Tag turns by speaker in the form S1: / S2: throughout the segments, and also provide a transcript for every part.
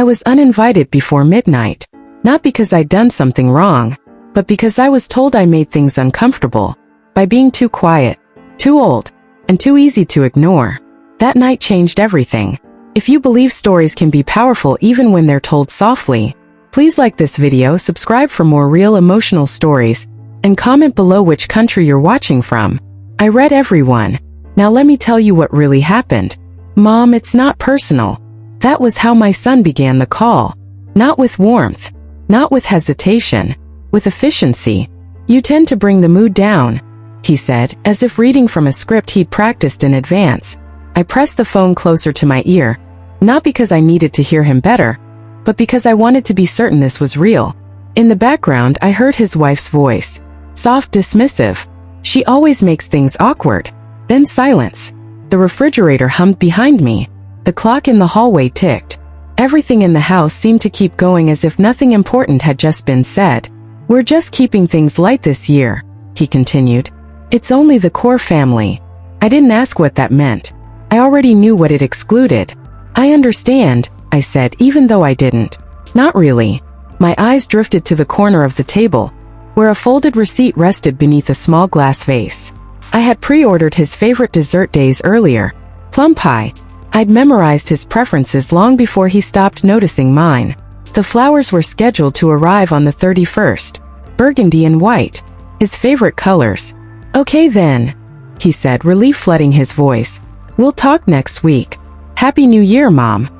S1: I was uninvited before midnight, not because I'd done something wrong, but because I was told I made things uncomfortable by being too quiet, too old, and too easy to ignore. That night changed everything. If you believe stories can be powerful even when they're told softly, please like this video, subscribe for more real emotional stories, and comment below which country you're watching from. I read every one. Now let me tell you what really happened. Mom, it's not personal. That was how my son began the call. Not with warmth, not with hesitation, with efficiency. You tend to bring the mood down, he said, as if reading from a script he'd practiced in advance. I pressed the phone closer to my ear, not because I needed to hear him better, but because I wanted to be certain this was real. In the background, I heard his wife's voice. Soft, dismissive. She always makes things awkward. Then silence. The refrigerator hummed behind me. The clock in the hallway ticked. Everything in the house seemed to keep going as if nothing important had just been said. We're just keeping things light this year, he continued. It's only the core family. I didn't ask what that meant. I already knew what it excluded. I understand, I said, even though I didn't. Not really. My eyes drifted to the corner of the table, where a folded receipt rested beneath a small glass vase. I had pre-ordered his favorite dessert days earlier, plum pie. I'd memorized his preferences long before he stopped noticing mine. The flowers were scheduled to arrive on the 31st, burgundy and white, his favorite colors. Okay then, he said, relief flooding his voice. We'll talk next week. Happy New Year, Mom.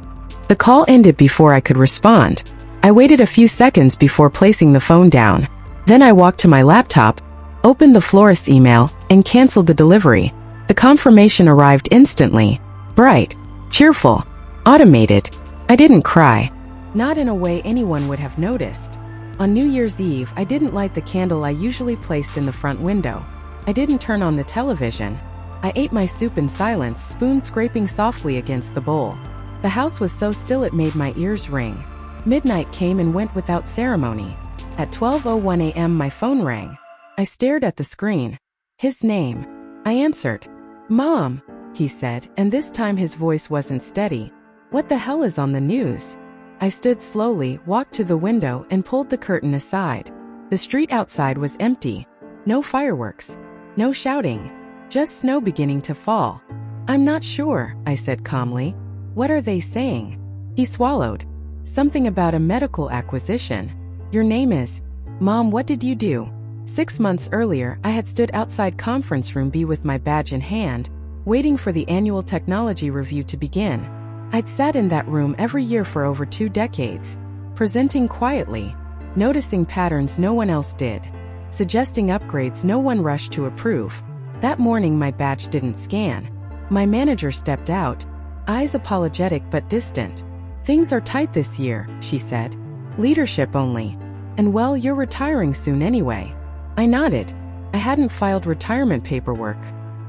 S1: The call ended before I could respond. I waited a few seconds before placing the phone down. Then I walked to my laptop, opened the florist's email, and canceled the delivery. The confirmation arrived instantly. Bright, cheerful, automated. I didn't cry. Not in a way anyone would have noticed. On New Year's Eve, I didn't light the candle I usually placed in the front window. I didn't turn on the television. I ate my soup in silence, spoon scraping softly against the bowl. The house was so still it made my ears ring. Midnight came and went without ceremony. At 12:01 a.m. my phone rang. I stared at the screen. His name. I answered. Mom, he said, and this time his voice wasn't steady. What the hell is on the news? I stood slowly, walked to the window, and pulled the curtain aside. The street outside was empty. No fireworks. No shouting. Just snow beginning to fall. I'm not sure, I said calmly. What are they saying? He swallowed. Something about a medical acquisition. Your name is... Mom, what did you do? 6 months earlier, I had stood outside conference room B with my badge in hand, waiting for the annual technology review to begin. I'd sat in that room every year for over 2 decades, presenting quietly, noticing patterns no one else did, suggesting upgrades no one rushed to approve. That morning my badge didn't scan. My manager stepped out, eyes apologetic but distant. Things are tight this year, she said. Leadership only. And well, you're retiring soon anyway. I nodded. I hadn't filed retirement paperwork.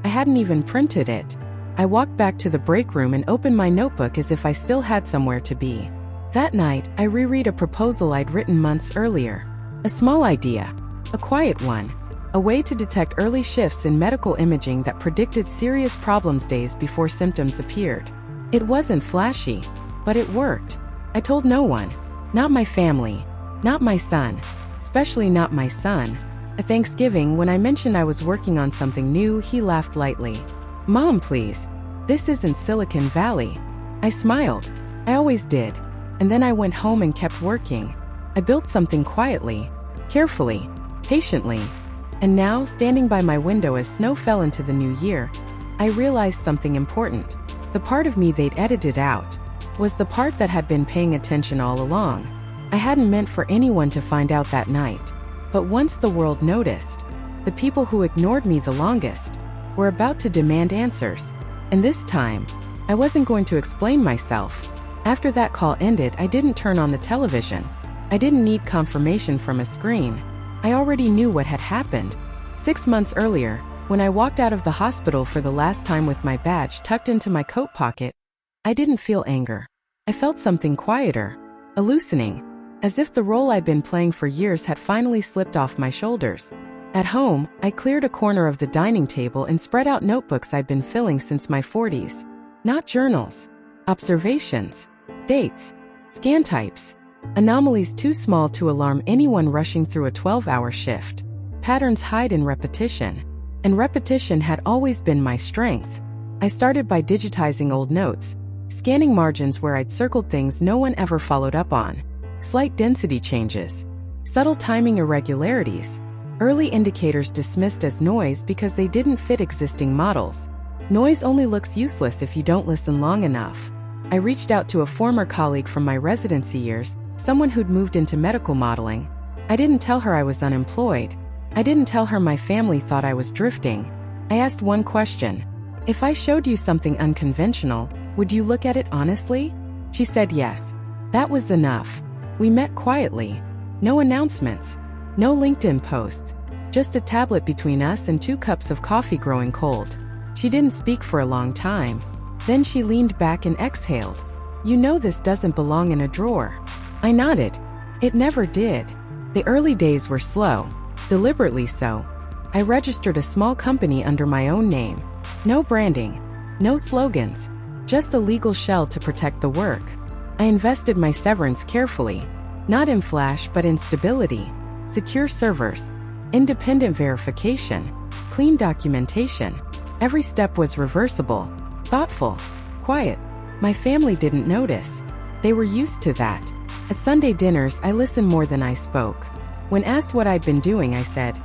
S1: I hadn't even printed it. I walked back to the break room and opened my notebook as if I still had somewhere to be. That night, I reread a proposal I'd written months earlier. A small idea. A quiet one. A way to detect early shifts in medical imaging that predicted serious problems days before symptoms appeared. It wasn't flashy, but it worked. I told no one. Not my family. Not my son. Especially not my son. At Thanksgiving, when I mentioned I was working on something new, he laughed lightly. Mom, please. This isn't Silicon Valley. I smiled. I always did. And then I went home and kept working. I built something quietly, carefully, patiently. And now, standing by my window as snow fell into the new year, I realized something important. The part of me they'd edited out was the part that had been paying attention all along. I hadn't meant for anyone to find out that night. But once the world noticed, the people who ignored me the longest were about to demand answers. And this time, I wasn't going to explain myself. After that call ended, I didn't turn on the television. I didn't need confirmation from a screen. I already knew what had happened. 6 months earlier, when I walked out of the hospital for the last time with my badge tucked into my coat pocket, I didn't feel anger. I felt something quieter, a loosening, as if the role I'd been playing for years had finally slipped off my shoulders. At home, I cleared a corner of the dining table and spread out notebooks I'd been filling since my 40s. Not journals. Observations. Dates. Scan types. Anomalies too small to alarm anyone rushing through a 12-hour shift. Patterns hide in repetition. And repetition had always been my strength. I started by digitizing old notes, scanning margins where I'd circled things no one ever followed up on. Slight density changes. Subtle timing irregularities. Early indicators dismissed as noise because they didn't fit existing models. Noise only looks useless if you don't listen long enough. I reached out to a former colleague from my residency years, someone who'd moved into medical modeling. I didn't tell her I was unemployed. I didn't tell her my family thought I was drifting. I asked one question. If I showed you something unconventional, would you look at it honestly? She said yes. That was enough. We met quietly. No announcements. No LinkedIn posts. Just a tablet between us and 2 cups of coffee growing cold. She didn't speak for a long time. Then she leaned back and exhaled. You know this doesn't belong in a drawer. I nodded. It never did. The early days were slow. Deliberately so. I registered a small company under my own name. No branding. No slogans. Just a legal shell to protect the work. I invested my severance carefully. Not in flash but in stability. Secure servers. Independent verification. Clean documentation. Every step was reversible. Thoughtful. Quiet. My family didn't notice. They were used to that. At Sunday dinners I listened more than I spoke. When asked what I'd been doing, I said,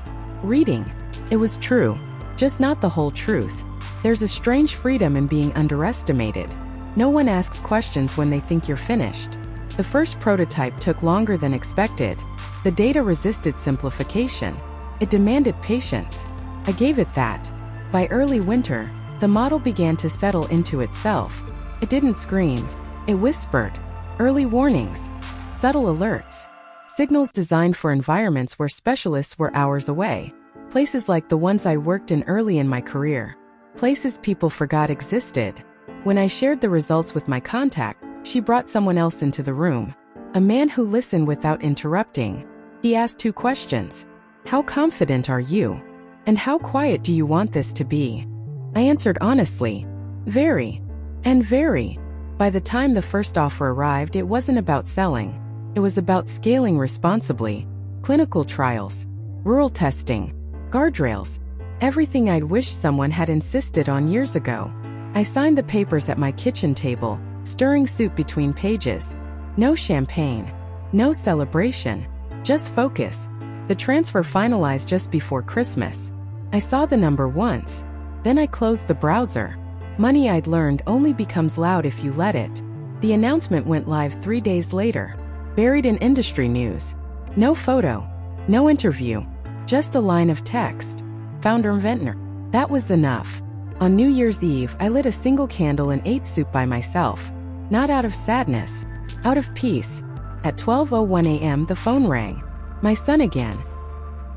S1: reading. It was true. Just not the whole truth. There's a strange freedom in being underestimated. No one asks questions when they think you're finished. The first prototype took longer than expected. The data resisted simplification. It demanded patience. I gave it that. By early winter, the model began to settle into itself. It didn't scream. It whispered. Early warnings. Subtle alerts. Signals designed for environments where specialists were hours away. Places like the ones I worked in early in my career. Places people forgot existed. When I shared the results with my contact, she brought someone else into the room. A man who listened without interrupting. He asked 2 questions. How confident are you? And how quiet do you want this to be? I answered honestly. Very. And very. By the time the first offer arrived, it wasn't about selling. It was about scaling responsibly. Clinical trials. Rural testing. Guardrails. Everything I'd wished someone had insisted on years ago. I signed the papers at my kitchen table, stirring soup between pages. No champagne. No celebration. Just focus. The transfer finalized just before Christmas. I saw the number once. Then I closed the browser. Money I'd learned only becomes loud if you let it. The announcement went live 3 days later. Buried in industry news. No photo. No interview. Just a line of text. Founder Ventnor. That was enough. On New Year's Eve, I lit a single candle and ate soup by myself. Not out of sadness. Out of peace. At 12:01 a.m. the phone rang. My son again.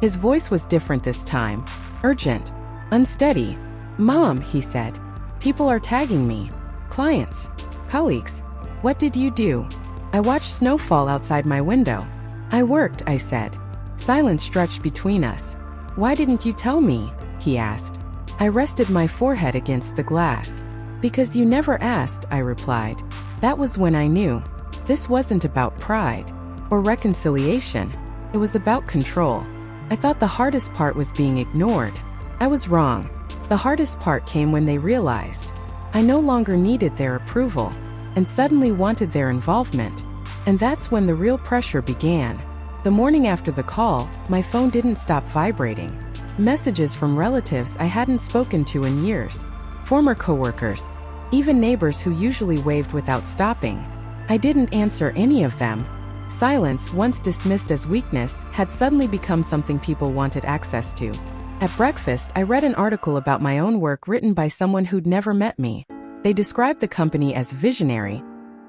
S1: His voice was different this time. Urgent. Unsteady. Mom, he said. People are tagging me. Clients. Colleagues. What did you do? I watched snowfall outside my window. I worked, I said. Silence stretched between us. Why didn't you tell me? He asked. I rested my forehead against the glass. Because you never asked, I replied. That was when I knew. This wasn't about pride or reconciliation. It was about control. I thought the hardest part was being ignored. I was wrong. The hardest part came when they realized I no longer needed their approval and suddenly wanted their involvement. And that's when the real pressure began. The morning after the call, my phone didn't stop vibrating. Messages from relatives I hadn't spoken to in years. Former coworkers. Even neighbors who usually waved without stopping. I didn't answer any of them. Silence, once dismissed as weakness, had suddenly become something people wanted access to. At breakfast, I read an article about my own work written by someone who'd never met me. They described the company as visionary,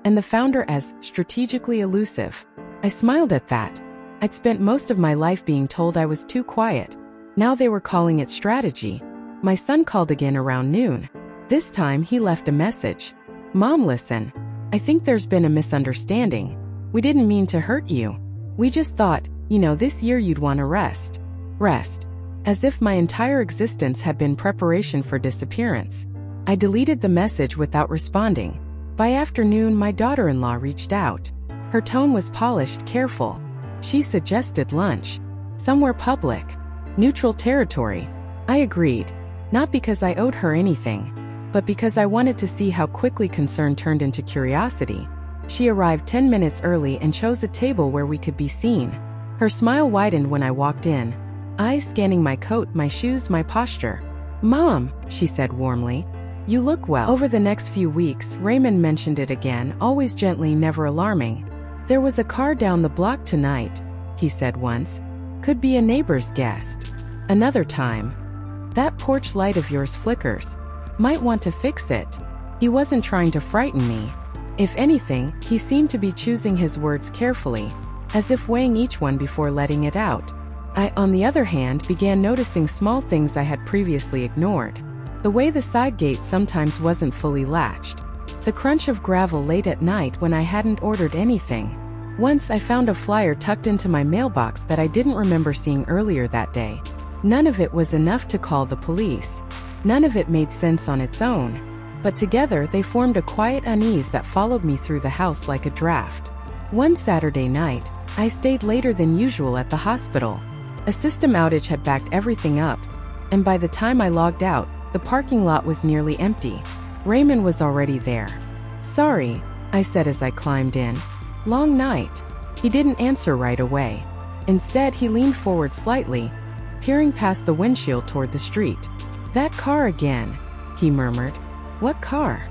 S1: and the founder as strategically elusive. I smiled at that. I'd spent most of my life being told I was too quiet. Now they were calling it strategy. My son called again around noon. This time he left a message. Mom, listen. I think there's been a misunderstanding. We didn't mean to hurt you. We just thought, this year you'd want to rest. Rest. As if my entire existence had been preparation for disappearance. I deleted the message without responding. By afternoon, my daughter-in-law reached out. Her tone was polished, careful. She suggested lunch. Somewhere public. Neutral territory. I agreed. Not because I owed her anything, but because I wanted to see how quickly concern turned into curiosity. She arrived 10 minutes early and chose a table where we could be seen. Her smile widened when I walked in, eyes scanning my coat, my shoes, my posture. "Mom," she said warmly, "you look well." Over the next few weeks, Raymond mentioned it again, always gently, never alarming. "There was a car down the block tonight," he said once. "Could be a neighbor's guest." Another time, "That porch light of yours flickers. Might want to fix it." He wasn't trying to frighten me. If anything, he seemed to be choosing his words carefully, as if weighing each one before letting it out. I, on the other hand, began noticing small things I had previously ignored. The way the side gate sometimes wasn't fully latched. The crunch of gravel late at night when I hadn't ordered anything. Once I found a flyer tucked into my mailbox that I didn't remember seeing earlier that day. None of it was enough to call the police. None of it made sense on its own. But together they formed a quiet unease that followed me through the house like a draft. One Saturday night, I stayed later than usual at the hospital. A system outage had backed everything up, and by the time I logged out, the parking lot was nearly empty. Raymond was already there. "Sorry," I said as I climbed in. "Long night." He didn't answer right away. Instead, he leaned forward slightly, peering past the windshield toward the street. "That car again," he murmured. "What car?"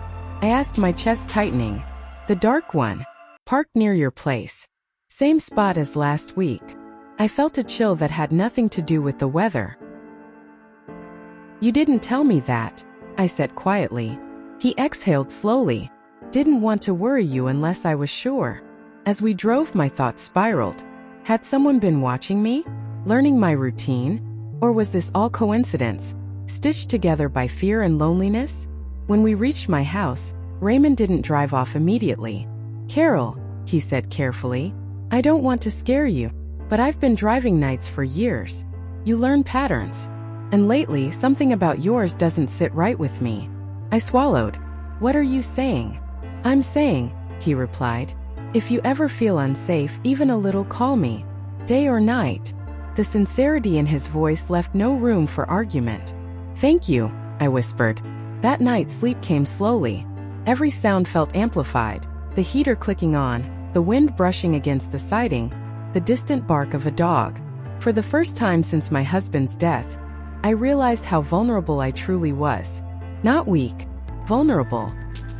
S1: I asked, my chest tightening. "The dark one. Parked near your place. Same spot as last week." I felt a chill that had nothing to do with the weather. "You didn't tell me that," I said quietly. He exhaled slowly. "Didn't want to worry you unless I was sure." As we drove, my thoughts spiraled. Had someone been watching me? Learning my routine? Or was this all coincidence, stitched together by fear and loneliness? When we reached my house, Raymond didn't drive off immediately. "Carol," he said carefully, "I don't want to scare you, but I've been driving nights for years. You learn patterns. And lately, something about yours doesn't sit right with me." I swallowed. "What are you saying?" "I'm saying," he replied, "if you ever feel unsafe, even a little, call me. Day or night." The sincerity in his voice left no room for argument. "Thank you," I whispered. That night, sleep came slowly. Every sound felt amplified. The heater clicking on, the wind brushing against the siding, the distant bark of a dog. For the first time since my husband's death, I realized how vulnerable I truly was. Not weak, vulnerable.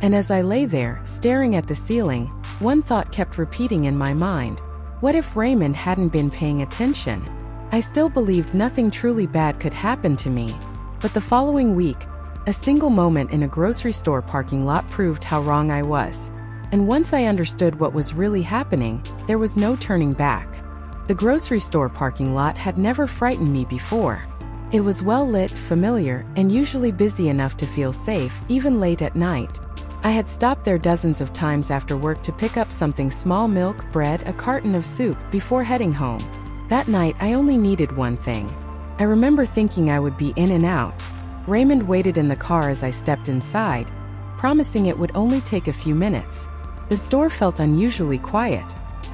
S1: And as I lay there, staring at the ceiling, one thought kept repeating in my mind. What if Raymond hadn't been paying attention? I still believed nothing truly bad could happen to me. But the following week, a single moment in a grocery store parking lot proved how wrong I was. And once I understood what was really happening, there was no turning back. The grocery store parking lot had never frightened me before. It was well lit, familiar, and usually busy enough to feel safe, even late at night. I had stopped there dozens of times after work to pick up something small: milk, bread, a carton of soup, before heading home. That night, I only needed one thing. I remember thinking I would be in and out. Raymond waited in the car as I stepped inside, promising it would only take a few minutes. The store felt unusually quiet.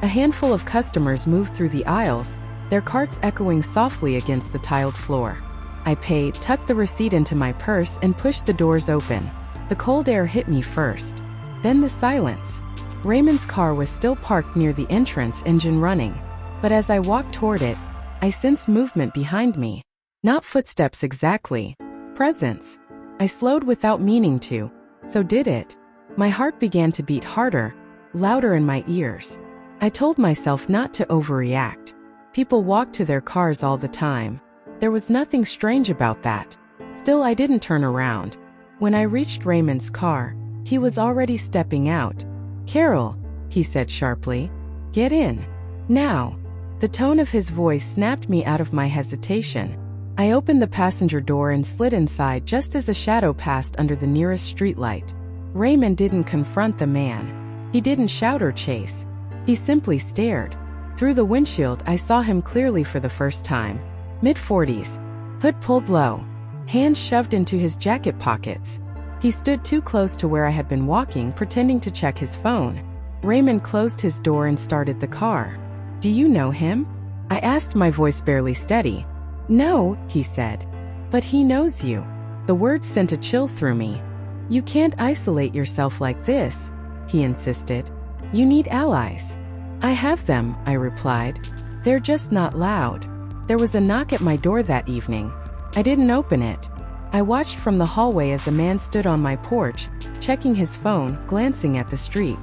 S1: A handful of customers moved through the aisles, their carts echoing softly against the tiled floor. I paid, tucked the receipt into my purse, and pushed the doors open. The cold air hit me first. Then the silence. Raymond's car was still parked near the entrance, engine running. But as I walked toward it, I sensed movement behind me. Not footsteps exactly. Presence. I slowed without meaning to. So did it. My heart began to beat harder, louder in my ears. I told myself not to overreact. People walked to their cars all the time. There was nothing strange about that. Still, I didn't turn around. When I reached Raymond's car, he was already stepping out. "Carol," he said sharply, "get in. Now." The tone of his voice snapped me out of my hesitation. I opened the passenger door and slid inside just as a shadow passed under the nearest streetlight. Raymond didn't confront the man. He didn't shout or chase. He simply stared. Through the windshield, I saw him clearly for the first time. Mid-40s. Hood pulled low. Hands shoved into his jacket pockets. He stood too close to where I had been walking, pretending to check his phone. Raymond closed his door and started the car. Do you know him? I asked, my voice barely steady. No, he said. But he knows you. The words sent a chill through me. You can't isolate yourself like this, he insisted. You need allies. I have them, I replied. They're just not loud. There was a knock at my door that evening. I didn't open it. I watched from the hallway as a man stood on my porch, checking his phone, glancing at the street.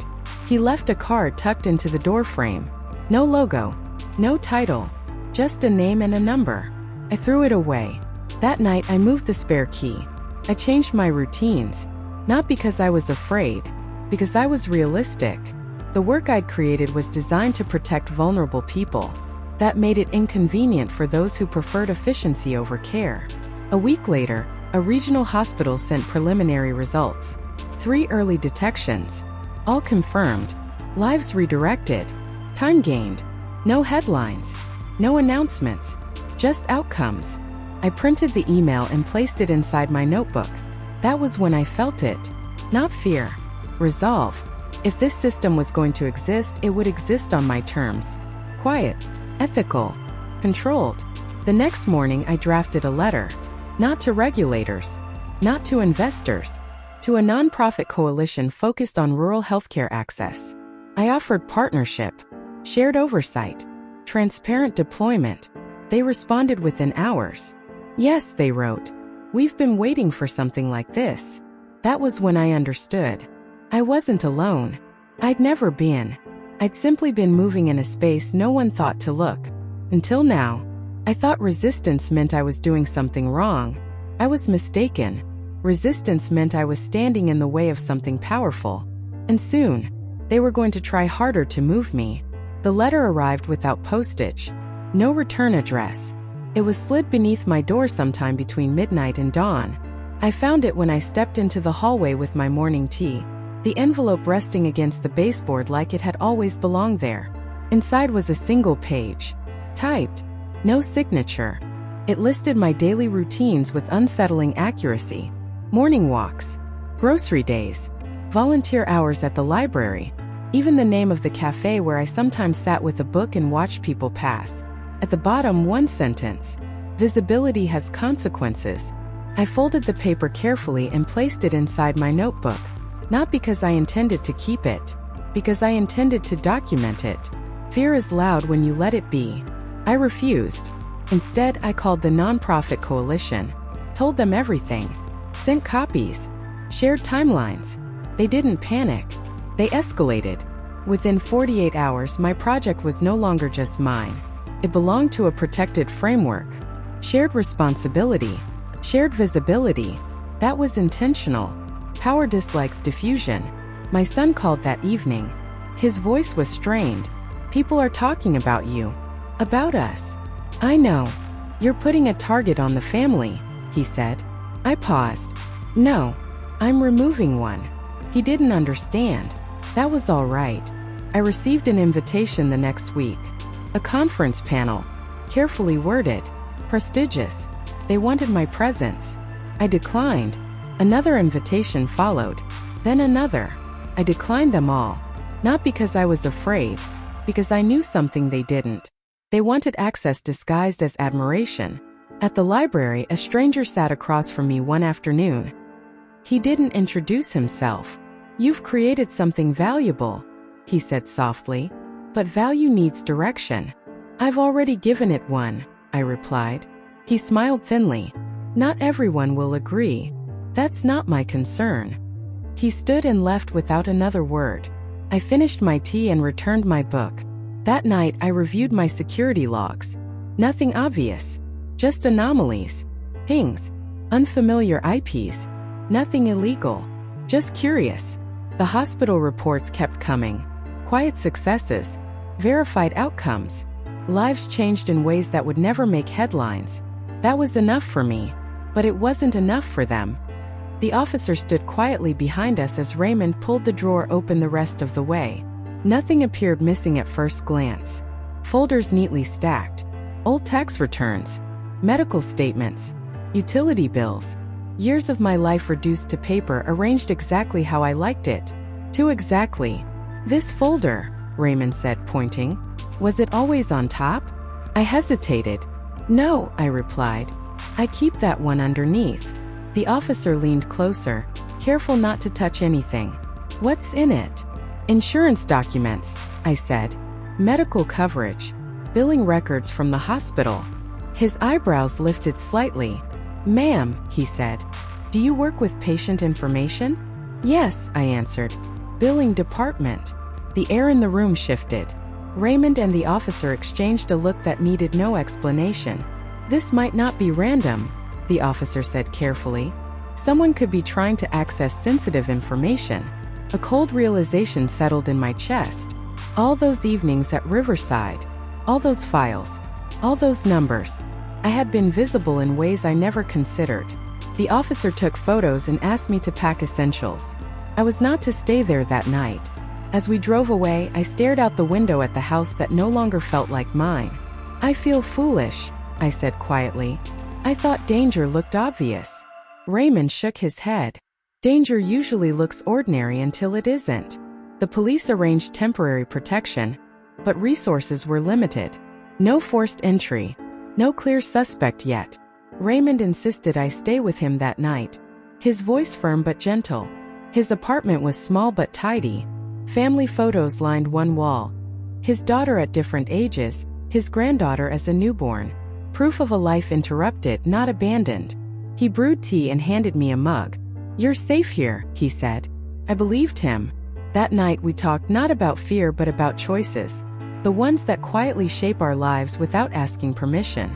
S1: He left a card tucked into the doorframe. No logo, no title, just a name and a number. I threw it away. That night I moved the spare key. I changed my routines, not because I was afraid, because I was realistic. The work I'd created was designed to protect vulnerable people. That made it inconvenient for those who preferred efficiency over care. A week later, a regional hospital sent preliminary results. 3 early detections. All confirmed. Lives redirected. Time gained. No headlines. No announcements. Just outcomes. I printed the email and placed it inside my notebook. That was when I felt it. Not fear. Resolve. If this system was going to exist, it would exist on my terms. Quiet. Ethical. Controlled. The next morning I drafted a letter. Not to regulators. Not to investors. To a nonprofit coalition focused on rural healthcare access. I offered partnership. Shared oversight. Transparent deployment. They responded within hours. Yes, they wrote. We've been waiting for something like this. That was when I understood. I wasn't alone. I'd never been. I'd simply been moving in a space no one thought to look. Until now. I thought resistance meant I was doing something wrong. I was mistaken. Resistance meant I was standing in the way of something powerful. And soon, they were going to try harder to move me. The letter arrived without postage. No return address. It was slid beneath my door sometime between midnight and dawn. I found it when I stepped into the hallway with my morning tea. The envelope resting against the baseboard like it had always belonged there. Inside was a single page. Typed. No signature. It listed my daily routines with unsettling accuracy. Morning walks. Grocery days. Volunteer hours at the library. Even the name of the cafe where I sometimes sat with a book and watched people pass. At the bottom, one sentence. Visibility has consequences. I folded the paper carefully and placed it inside my notebook. Not because I intended to keep it. Because I intended to document it. Fear is loud when you let it be. I refused. Instead, I called the nonprofit coalition. Told them everything. Sent copies. Shared timelines. They didn't panic. They escalated. Within 48 hours, my project was no longer just mine. It belonged to a protected framework. Shared responsibility. Shared visibility. That was intentional. Power dislikes diffusion. My son called that evening. His voice was strained. People are talking about you. About us. I know. You're putting a target on the family, he said. I paused. No. I'm removing one. He didn't understand. That was all right. I received an invitation the next week. A conference panel. Carefully worded. Prestigious. They wanted my presence. I declined. Another invitation followed. Then another. I declined them all. Not because I was afraid. Because I knew something they didn't. They wanted access disguised as admiration. At the library, a stranger sat across from me one afternoon. He didn't introduce himself. You've created something valuable, he said softly. But value needs direction. I've already given it one, I replied. He smiled thinly. Not everyone will agree. That's not my concern. He stood and left without another word. I finished my tea and returned my book. That night, I reviewed my security logs. Nothing obvious. Just anomalies. Pings. Unfamiliar IPs. Nothing illegal. Just curious. The hospital reports kept coming. Quiet successes. Verified outcomes. Lives changed in ways that would never make headlines. That was enough for me. But it wasn't enough for them. The officer stood quietly behind us as Raymond pulled the drawer open the rest of the way. Nothing appeared missing at first glance. Folders neatly stacked. Old tax returns. Medical statements. Utility bills. Years of my life reduced to paper, arranged exactly how I liked it. Too exactly. "This folder," Raymond said, pointing. "Was it always on top?" I hesitated. "No," I replied. "I keep that one underneath." The officer leaned closer, careful not to touch anything. "What's in it?" "Insurance documents," I said. "Medical coverage. Billing records from the hospital." His eyebrows lifted slightly. "Ma'am," he said, "do you work with patient information?" "Yes," I answered. "Billing department." The air in the room shifted. Raymond and the officer exchanged a look that needed no explanation. "This might not be random," the officer said carefully. "Someone could be trying to access sensitive information." A cold realization settled in my chest. All those evenings at Riverside, all those files, all those numbers. I had been visible in ways I never considered. The officer took photos and asked me to pack essentials. I was not to stay there that night. As we drove away, I stared out the window at the house that no longer felt like mine. "I feel foolish," I said quietly. "I thought danger looked obvious." Raymond shook his head. "Danger usually looks ordinary until it isn't." The police arranged temporary protection, but resources were limited. No forced entry. No clear suspect yet. Raymond insisted I stay with him that night. His voice firm but gentle. His apartment was small but tidy. Family photos lined one wall. His daughter at different ages, his granddaughter as a newborn. Proof of a life interrupted, not abandoned. He brewed tea and handed me a mug. "You're safe here," he said. I believed him. That night we talked not about fear but about choices. The ones that quietly shape our lives without asking permission.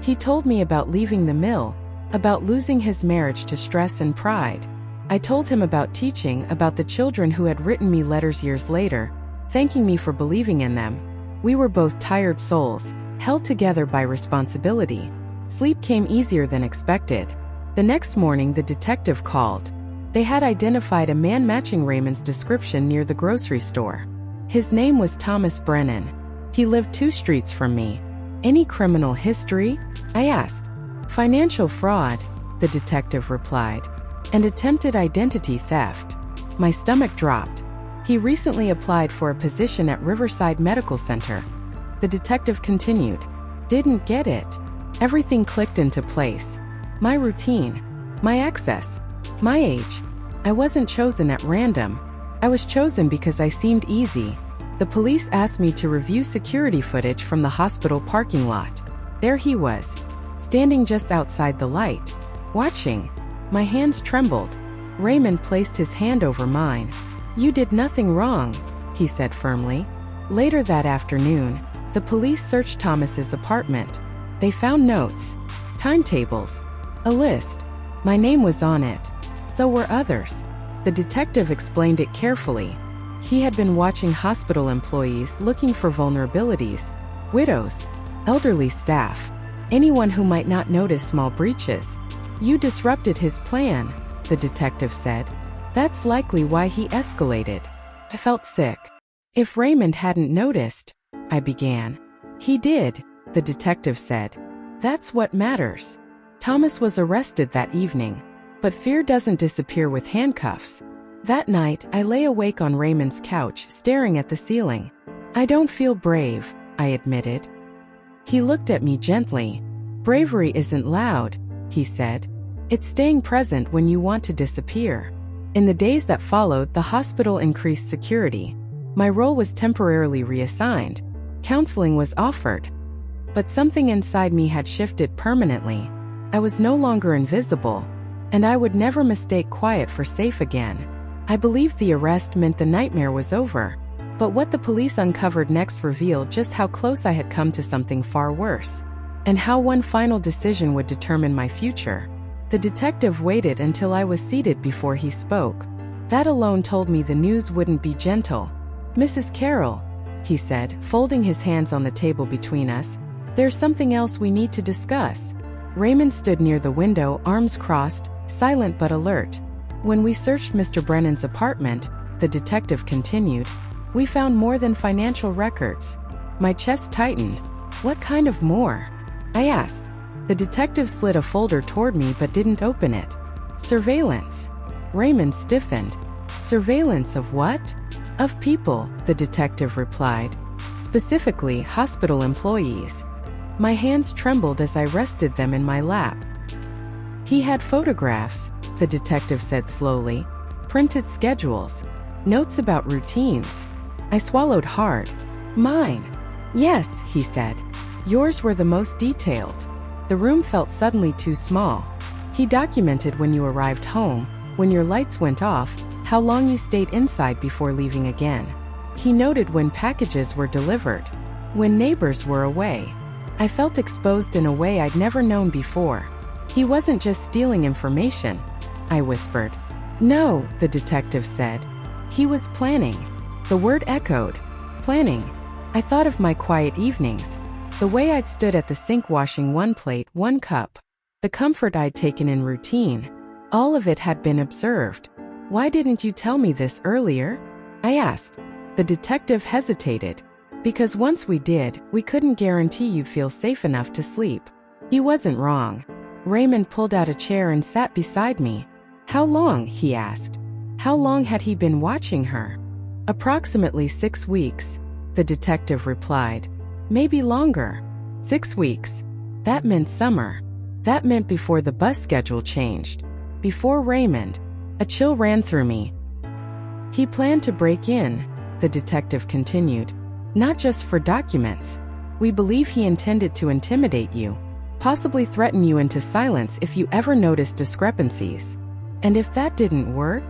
S1: He told me about leaving the mill, about losing his marriage to stress and pride. I told him about teaching, about the children who had written me letters years later, thanking me for believing in them. We were both tired souls, held together by responsibility. Sleep came easier than expected. The next morning the detective called. They had identified a man matching Raymond's description near the grocery store. His name was Thomas Brennan. He lived 2 streets from me. "Any criminal history?" I asked. "Financial fraud," the detective replied. "And attempted identity theft." My stomach dropped. He recently applied for a position at Riverside Medical Center. The detective continued. "Didn't get it." Everything clicked into place. My routine. My access. My age. I wasn't chosen at random. I was chosen because I seemed easy. The police asked me to review security footage from the hospital parking lot. There he was, standing just outside the light, watching. My hands trembled. Raymond placed his hand over mine. "You did nothing wrong," he said firmly. Later that afternoon, the police searched Thomas's apartment. They found notes, timetables, a list. My name was on it. So were others. The detective explained it carefully. He had been watching hospital employees looking for vulnerabilities, widows, elderly staff, anyone who might not notice small breaches. "You disrupted his plan," the detective said. "That's likely why he escalated." I felt sick. "If Raymond hadn't noticed," I began. "He did," the detective said. "That's what matters." Thomas was arrested that evening. But fear doesn't disappear with handcuffs. That night, I lay awake on Raymond's couch, staring at the ceiling. "I don't feel brave," I admitted. He looked at me gently. "Bravery isn't loud," he said. "It's staying present when you want to disappear." In the days that followed, the hospital increased security. My role was temporarily reassigned. Counseling was offered. But something inside me had shifted permanently. I was no longer invisible. And I would never mistake quiet for safe again. I believed the arrest meant the nightmare was over. But what the police uncovered next revealed just how close I had come to something far worse. And how one final decision would determine my future. The detective waited until I was seated before he spoke. That alone told me the news wouldn't be gentle. "Mrs. Carroll," he said, folding his hands on the table between us, "there's something else we need to discuss." Raymond stood near the window, arms crossed, silent but alert. "When we searched Mr. Brennan's apartment," the detective continued, "we found more than financial records." My chest tightened. "What kind of more?" I asked. The detective slid a folder toward me but didn't open it. "Surveillance." Raymond stiffened. "Surveillance of what?" Of people, the detective replied. Specifically, hospital employees. My hands trembled as I rested them in my lap. He had photographs, the detective said slowly. Printed schedules. Notes about routines. I swallowed hard. Mine. Yes, he said. Yours were the most detailed. The room felt suddenly too small. He documented when you arrived home, when your lights went off, how long you stayed inside before leaving again. He noted when packages were delivered, when neighbors were away. I felt exposed in a way I'd never known before. He wasn't just stealing information, I whispered. No, the detective said. He was planning. The word echoed. Planning. I thought of my quiet evenings, the way I'd stood at the sink washing one plate, one cup, the comfort I'd taken in routine. All of it had been observed. Why didn't you tell me this earlier? I asked. The detective hesitated. Because once we did, we couldn't guarantee you'd feel safe enough to sleep. He wasn't wrong. Raymond pulled out a chair and sat beside me. How long? He asked. How long had he been watching her? Approximately 6 weeks, the detective replied. Maybe longer. 6 weeks. That meant summer. That meant before the bus schedule changed. Before Raymond. A chill ran through me. He planned to break in, the detective continued. Not just for documents. We believe he intended to intimidate you. Possibly threaten you into silence if you ever noticed discrepancies. And if that didn't work?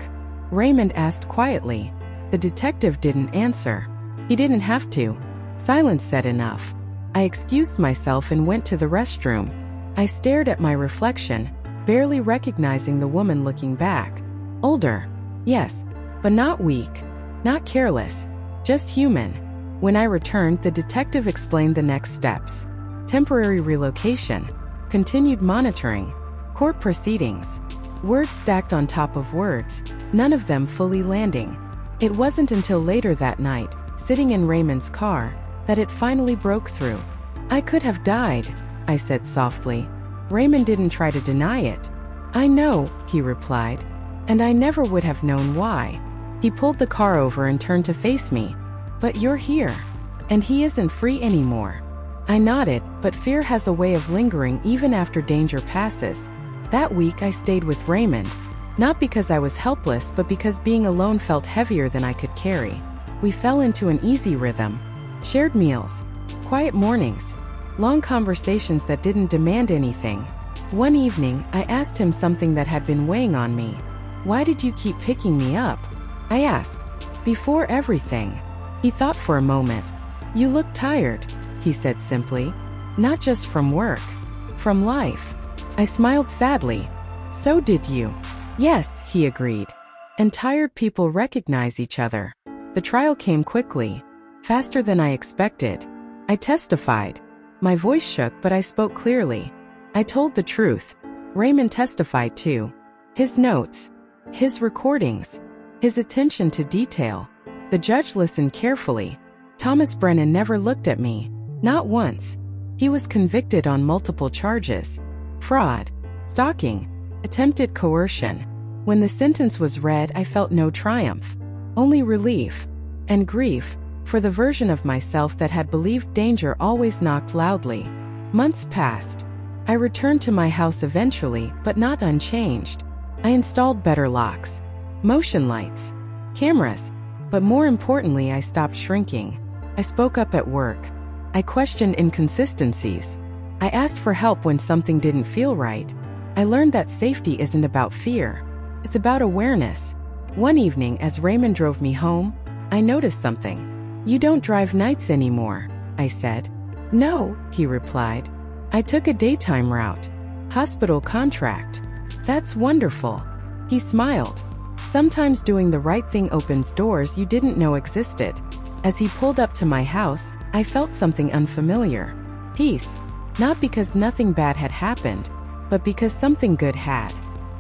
S1: Raymond asked quietly. The detective didn't answer. He didn't have to. Silence said enough. I excused myself and went to the restroom. I stared at my reflection, barely recognizing the woman looking back. Older. Yes, but not weak. Not careless. Just human. When I returned, the detective explained the next steps. Temporary relocation. Continued monitoring. Court proceedings. Words stacked on top of words, none of them fully landing. It wasn't until later that night, sitting in Raymond's car, that it finally broke through. I could have died, I said softly. Raymond didn't try to deny it. I know, he replied. And I never would have known why. He pulled the car over and turned to face me. But you're here. And he isn't free anymore. I nodded, but fear has a way of lingering even after danger passes. That week I stayed with Raymond. Not because I was helpless, but because being alone felt heavier than I could carry. We fell into an easy rhythm. Shared meals. Quiet mornings. Long conversations that didn't demand anything. One evening, I asked him something that had been weighing on me. Why did you keep picking me up? I asked. Before everything. He thought for a moment. You look tired, he said simply. Not just from work. From life. I smiled sadly. So did you. Yes, he agreed. And tired people recognize each other. The trial came quickly. Faster than I expected. I testified. My voice shook, but I spoke clearly. I told the truth. Raymond testified too. His notes. His recordings. His attention to detail. The judge listened carefully. Thomas Brennan never looked at me. Not once. He was convicted on multiple charges. Fraud. Stalking. Attempted coercion. When the sentence was read, I felt no triumph. Only relief. And grief. For the version of myself that had believed danger always knocked loudly. Months passed. I returned to my house eventually, but not unchanged. I installed better locks. Motion lights. Cameras. But more importantly, I stopped shrinking. I spoke up at work. I questioned inconsistencies. I asked for help when something didn't feel right. I learned that safety isn't about fear. It's about awareness. One evening, as Raymond drove me home, I noticed something. You don't drive nights anymore, I said. No, he replied. I took a daytime route. Hospital contract. That's wonderful. He smiled. Sometimes doing the right thing opens doors you didn't know existed. As he pulled up to my house, I felt something unfamiliar. Peace. Not because nothing bad had happened, but because something good had.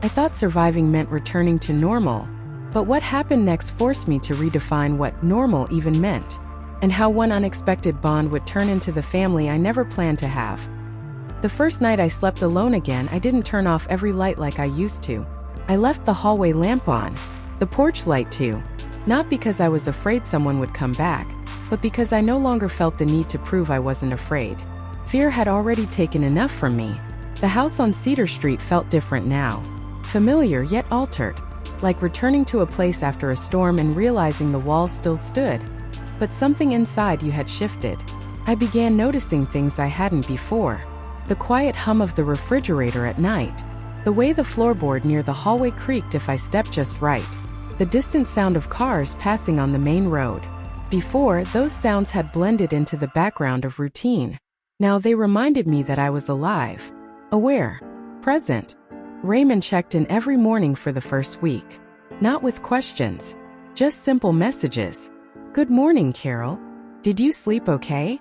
S1: I thought surviving meant returning to normal, but what happened next forced me to redefine what normal even meant, and how one unexpected bond would turn into the family I never planned to have. The first night I slept alone again, I didn't turn off every light like I used to. I left the hallway lamp on, the porch light too. Not because I was afraid someone would come back, but because I no longer felt the need to prove I wasn't afraid. Fear had already taken enough from me. The house on Cedar Street felt different now. Familiar yet altered, like returning to a place after a storm and realizing the walls still stood. But something inside you had shifted. I began noticing things I hadn't before. The quiet hum of the refrigerator at night. The way the floorboard near the hallway creaked if I stepped just right. The distant sound of cars passing on the main road. Before, those sounds had blended into the background of routine. Now they reminded me that I was alive. Aware. Present. Raymond checked in every morning for the first week. Not with questions. Just simple messages. Good morning, Carol. Did you sleep okay?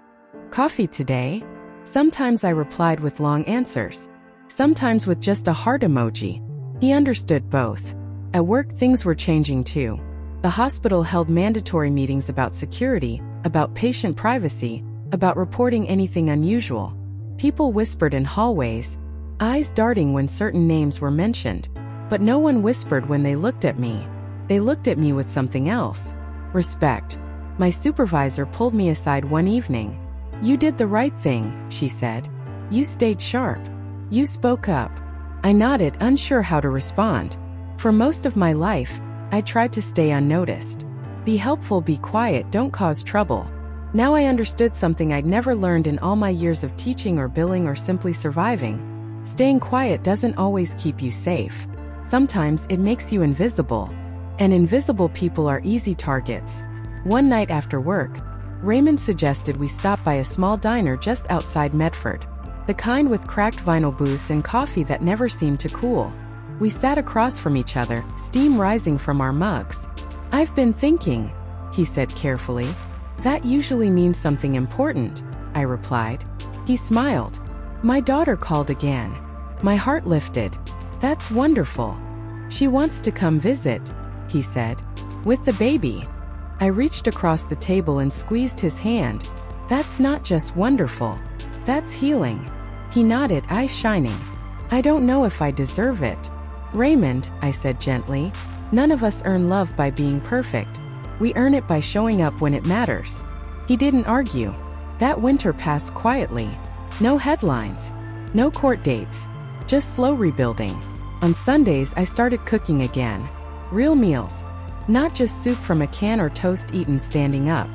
S1: Coffee today? Sometimes I replied with long answers. Sometimes with just a heart emoji. He understood both. At work, things were changing too. The hospital held mandatory meetings about security, about patient privacy, about reporting anything unusual. People whispered in hallways, eyes darting when certain names were mentioned. But no one whispered when they looked at me. They looked at me with something else. Respect. My supervisor pulled me aside one evening. You did the right thing, she said. You stayed sharp. You spoke up. I nodded, unsure how to respond. For most of my life, I tried to stay unnoticed. Be helpful, be quiet, don't cause trouble. Now I understood something I'd never learned in all my years of teaching or billing or simply surviving. Staying quiet doesn't always keep you safe. Sometimes it makes you invisible. And invisible people are easy targets. One night after work, Raymond suggested we stop by a small diner just outside Medford. The kind with cracked vinyl booths and coffee that never seemed to cool. We sat across from each other, steam rising from our mugs. I've been thinking, he said carefully. That usually means something important, I replied. He smiled. My daughter called again. My heart lifted. That's wonderful. She wants to come visit, he said. With the baby. I reached across the table and squeezed his hand. That's not just wonderful. That's healing. He nodded, eyes shining. I don't know if I deserve it. Raymond, I said gently, none of us earn love by being perfect. We earn it by showing up when it matters. He didn't argue. That winter passed quietly. No headlines. No court dates. Just slow rebuilding. On Sundays, I started cooking again. Real meals. Not just soup from a can or toast eaten standing up.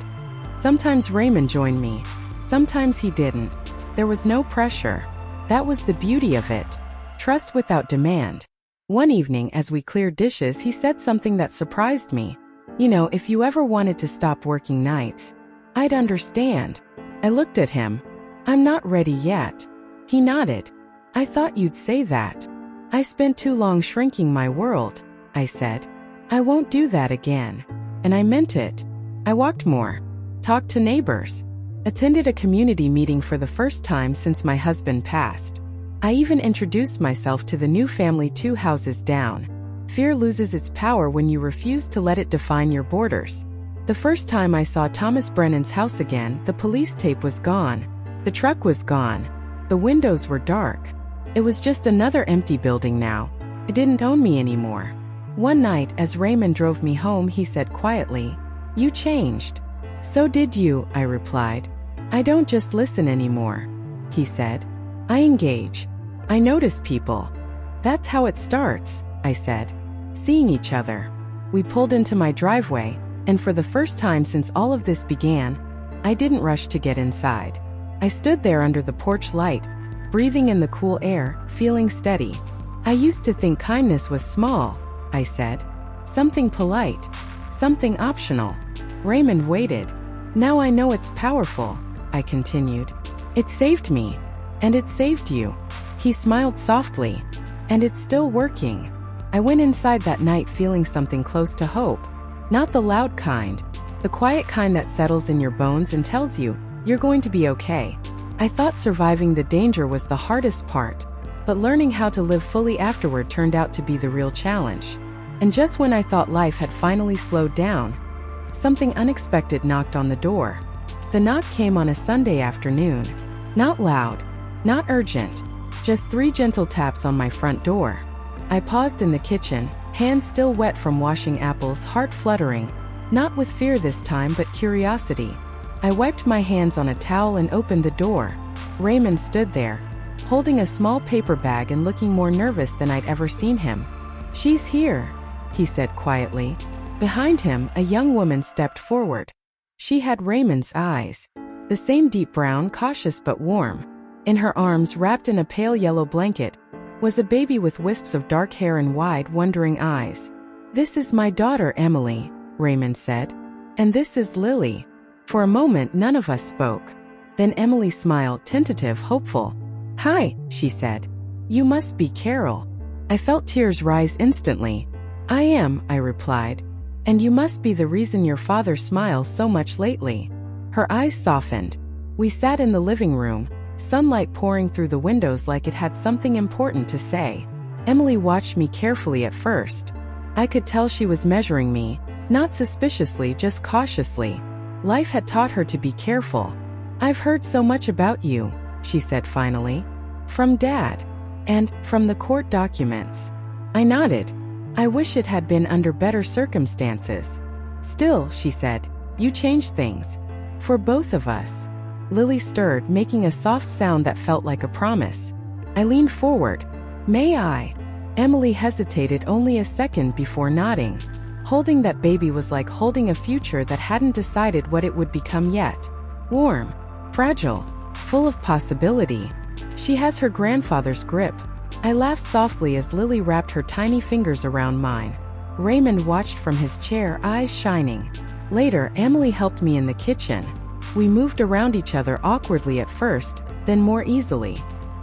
S1: Sometimes Raymond joined me. Sometimes he didn't. There was no pressure. That was the beauty of it. Trust without demand. One evening, as we cleared dishes, he said something that surprised me. You know, if you ever wanted to stop working nights, I'd understand. I looked at him. I'm not ready yet. He nodded. I thought you'd say that. I spent too long shrinking my world, I said. I won't do that again. And I meant it. I walked more. Talked to neighbors. Attended a community meeting for the first time since my husband passed. I even introduced myself to the new family 2 houses down. Fear loses its power when you refuse to let it define your borders. The first time I saw Thomas Brennan's house again, the police tape was gone. The truck was gone. The windows were dark. It was just another empty building now. It didn't own me anymore. One night, as Raymond drove me home, he said quietly, "You changed." "So did you," I replied. "I don't just listen anymore," he said. "I engage. I notice people." "That's how it starts," I said. Seeing each other. We pulled into my driveway, and for the first time since all of this began, I didn't rush to get inside. I stood there under the porch light, breathing in the cool air, feeling steady. "I used to think kindness was small," I said. "Something polite. Something optional." Raymond waited. "Now I know it's powerful," I continued. "It saved me. And it saved you." He smiled softly. "And it's still working." I went inside that night feeling something close to hope. Not the loud kind. The quiet kind that settles in your bones and tells you, you're going to be okay. I thought surviving the danger was the hardest part, but learning how to live fully afterward turned out to be the real challenge. And just when I thought life had finally slowed down, something unexpected knocked on the door. The knock came on a Sunday afternoon. Not loud. Not urgent. Just 3 gentle taps on my front door. I paused in the kitchen, hands still wet from washing apples, heart fluttering. Not with fear this time, but curiosity. I wiped my hands on a towel and opened the door. Raymond stood there, holding a small paper bag and looking more nervous than I'd ever seen him. "She's here," he said quietly. Behind him, a young woman stepped forward. She had Raymond's eyes. The same deep brown, cautious but warm. In her arms, wrapped in a pale yellow blanket, was a baby with wisps of dark hair and wide, wondering eyes. "This is my daughter, Emily," Raymond said. "And this is Lily." For a moment, none of us spoke. Then Emily smiled, tentative, hopeful. "Hi," she said. "You must be Carol." I felt tears rise instantly. "I am," I replied. "And you must be the reason your father smiles so much lately." Her eyes softened. We sat in the living room, sunlight pouring through the windows like it had something important to say. Emily watched me carefully at first. I could tell she was measuring me, not suspiciously, just cautiously. Life had taught her to be careful. "I've heard so much about you," she said finally. "From Dad. And from the court documents." I nodded. "I wish it had been under better circumstances." "Still," she said, "you changed things. For both of us." Lily stirred, making a soft sound that felt like a promise. I leaned forward. "May I?" Emily hesitated only a second before nodding. Holding that baby was like holding a future that hadn't decided what it would become yet. Warm, fragile, full of possibility. She has her grandfather's grip. I laughed softly as Lily wrapped her tiny fingers around mine. Raymond watched from his chair, eyes shining. Later, Emily helped me in the kitchen. We moved around each other awkwardly at first, then more easily.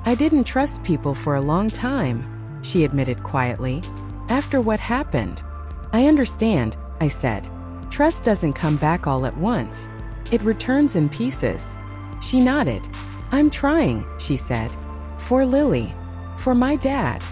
S1: "I didn't trust people for a long time," she admitted quietly. "After what happened." "I understand," I said. "Trust doesn't come back all at once. It returns in pieces." She nodded. "I'm trying," she said. "For Lily. For my dad."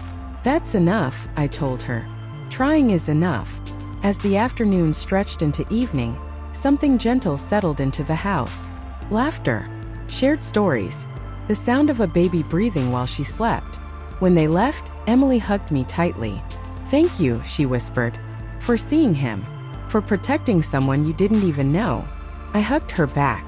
S1: "That's enough," I told her. "Trying is enough." As the afternoon stretched into evening, something gentle settled into the house. Laughter. Shared stories. The sound of a baby breathing while she slept. When they left, Emily hugged me tightly. "Thank you," she whispered. "For seeing him. For protecting someone you didn't even know." I hugged her back.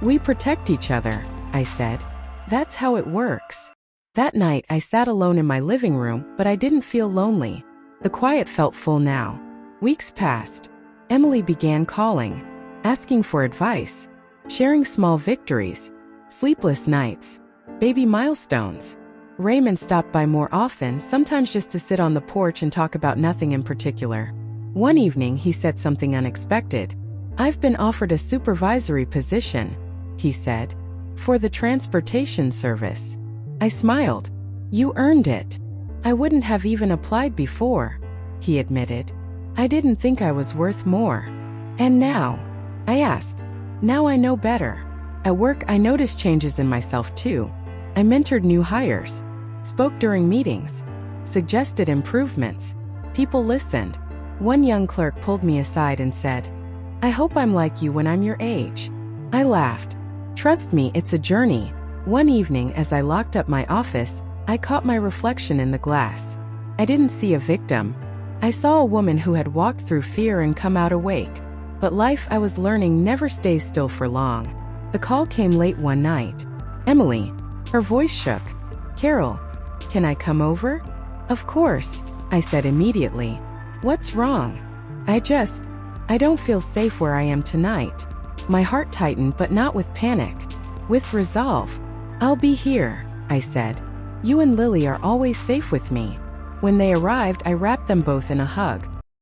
S1: "We protect each other," I said. "That's how it works." That night I sat alone in my living room, but I didn't feel lonely. The quiet felt full now. Weeks passed. Emily began calling, asking for advice, sharing small victories, sleepless nights, baby milestones. Raymond stopped by more often, sometimes just to sit on the porch and talk about nothing in particular. One evening he said something unexpected. "I've been offered a supervisory position," he said, "for the transportation service." I smiled. "You earned it." "I wouldn't have even applied before," he admitted. "I didn't think I was worth more." "And now?" I asked. "Now I know better." At work I noticed changes in myself too. I mentored new hires, spoke during meetings, suggested improvements. People listened. One young clerk pulled me aside and said, "I hope I'm like you when I'm your age." I laughed. "Trust me, it's a journey." One evening as I locked up my office, I caught my reflection in the glass. I didn't see a victim. I saw a woman who had walked through fear and come out awake. But life, I was learning, never stays still for long. The call came late one night. "Emily." Her voice shook. "Carol, can I come over?" "Of course," I said immediately. "What's wrong?" I don't feel safe where I am tonight." My heart tightened, but not with panic. With resolve. "I'll be here," I said. "You and Lily are always safe with me." When they arrived, I wrapped them both in a hug.